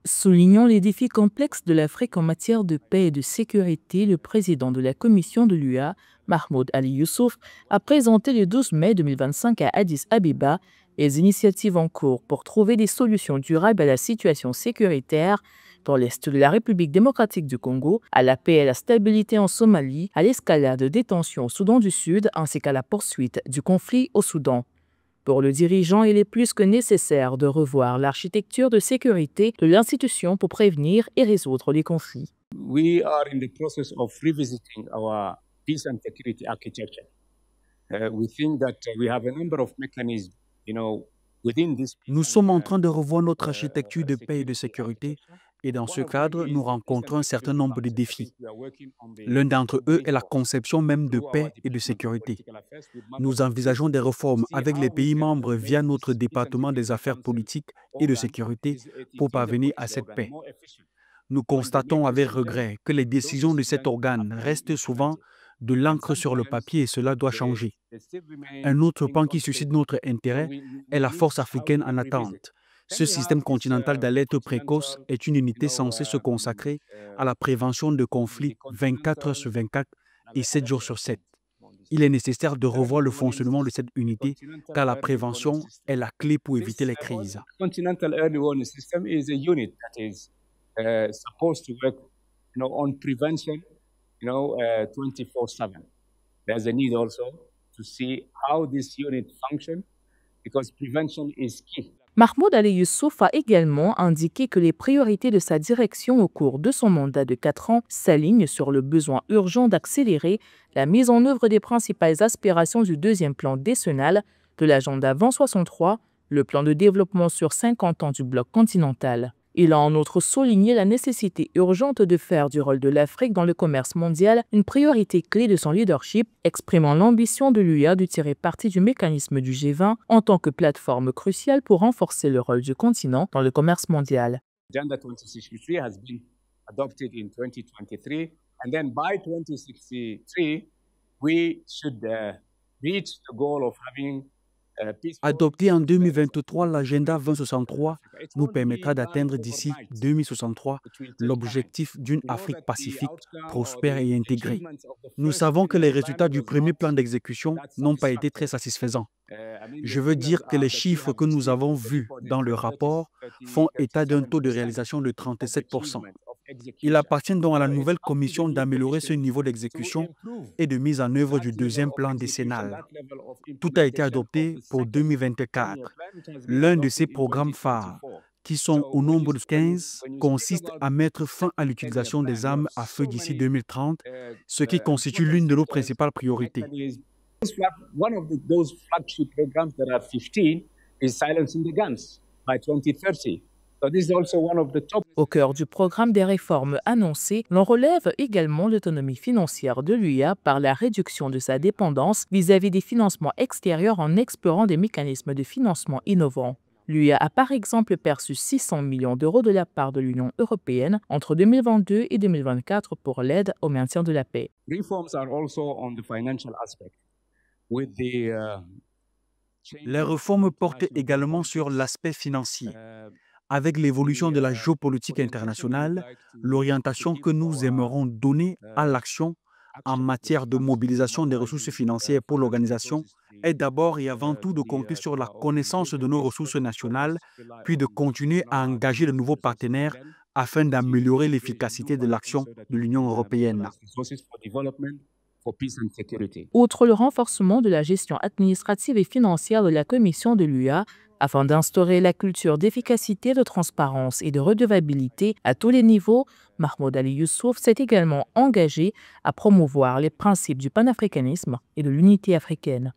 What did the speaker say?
Soulignant les défis complexes de l'Afrique en matière de paix et de sécurité, le président de la Commission de l'UA, Mahmoud Ali Youssouf, a présenté le 12 mai 2025 à Addis Abeba les initiatives en cours pour trouver des solutions durables à la situation sécuritaire dans l'Est de la République démocratique du Congo, à la paix et à la stabilité en Somalie, à l'escalade de détention au Soudan du Sud ainsi qu'à la poursuite du conflit au Soudan. Pour le dirigeant, il est plus que nécessaire de revoir l'architecture de sécurité de l'institution pour prévenir et résoudre les conflits. We are in the process of revisiting our peace and security architecture. We think that we have a number of mechanisms, within this. Nous sommes en train de revoir notre architecture de paix et de sécurité et dans ce cadre, nous rencontrons un certain nombre de défis. L'un d'entre eux est la conception même de paix et de sécurité. Nous envisageons des réformes avec les pays membres via notre département des affaires politiques et de sécurité pour parvenir à cette paix. Nous constatons avec regret que les décisions de cet organe restent souvent de l'encre sur le papier et cela doit changer. Un autre point qui suscite notre intérêt est la force africaine en attente. Ce système continental d'alerte précoce est une unité censée se consacrer à la prévention de conflits 24 heures sur 24 et 7 jours sur 7. Il est nécessaire de revoir le fonctionnement de cette unité car la prévention est la clé pour éviter les crises. Continental Early Warning System is a unit that is supposed to work, on prevention, 24/7. There's a need also to see how this unit functions because prevention is key. Mahmoud Ali Youssouf a également indiqué que les priorités de sa direction au cours de son mandat de 4 ans s'alignent sur le besoin urgent d'accélérer la mise en œuvre des principales aspirations du deuxième plan décennal de l'agenda 2063, le plan de développement sur 50 ans du bloc continental. Il a en outre souligné la nécessité urgente de faire du rôle de l'Afrique dans le commerce mondial une priorité clé de son leadership, exprimant l'ambition de l'UA de tirer parti du mécanisme du G20 en tant que plateforme cruciale pour renforcer le rôle du continent dans le commerce mondial. Agenda 2063 has been adopted in 2023, and then by 2063, we should reach the goal of having Adopté en 2023, l'agenda 2063 nous permettra d'atteindre d'ici 2063 l'objectif d'une Afrique pacifique, prospère et intégrée. Nous savons que les résultats du premier plan d'exécution n'ont pas été très satisfaisants. Je veux dire que les chiffres que nous avons vus dans le rapport font état d'un taux de réalisation de 37%. Il appartient donc à la nouvelle commission d'améliorer ce niveau d'exécution et de mise en œuvre du deuxième plan décennal. Tout a été adopté pour 2024. L'un de ces programmes phares, qui sont au nombre de 15, consiste à mettre fin à l'utilisation des armes à feu d'ici 2030, ce qui constitue l'une de nos principales priorités. One of those flagship programs that are 15 is silencing the guns by 2030. So this is also one of the top. Au cœur du programme des réformes annoncées, l'on relève également l'autonomie financière de l'UA par la réduction de sa dépendance vis-à-vis des financements extérieurs en explorant des mécanismes de financement innovants. L'UA a par exemple perçu 600 millions d'euros de la part de l'Union européenne entre 2022 et 2024 pour l'aide au maintien de la paix. Reforms are also on the financial aspect. Les réformes portent également sur l'aspect financier. Avec l'évolution de la géopolitique internationale, l'orientation que nous aimerons donner à l'action en matière de mobilisation des ressources financières pour l'organisation est d'abord et avant tout de compter sur la connaissance de nos ressources nationales, puis de continuer à engager de nouveaux partenaires afin d'améliorer l'efficacité de l'action de l'Union européenne. Outre le renforcement de la gestion administrative et financière de la Commission de l'UA, afin d'instaurer la culture d'efficacité, de transparence et de redevabilité à tous les niveaux, Mahmoud Ali Youssouf s'est également engagé à promouvoir les principes du panafricanisme et de l'unité africaine.